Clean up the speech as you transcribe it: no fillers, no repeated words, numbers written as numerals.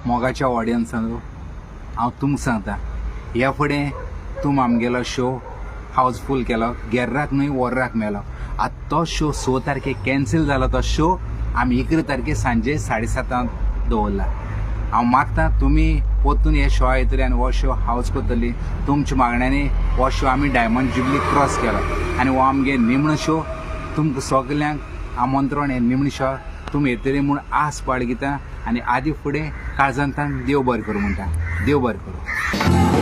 मोगाच्या ऑडियन्सांनो हांव तुमकां सांगता, ह्या फुडें तुम आमगेलो शो हावसफूल केलो, गेर्राक न्हय वर्राक मेलो. आतां तो शो 6 तारखेक कॅन्सील जालो. तो शो आमी 11 तारखेक सांजे 7:30 दवरला. हांव मागता तुमी परतून हे शो येतले आनी हो शो हावस करतली. तुमच्या मागण्यांनी हो शो आमी डायमंड जुबली क्रॉस केलो आनी हो आमगे निमणो शो. तुमकां सगल्यांक आमंत्रण हे निमणे शो तुमी येतली म्हूण आस बाळगिता आनी आदी फुडें काळजांतान देव बरें करूं म्हणटा. देव बरें करूं.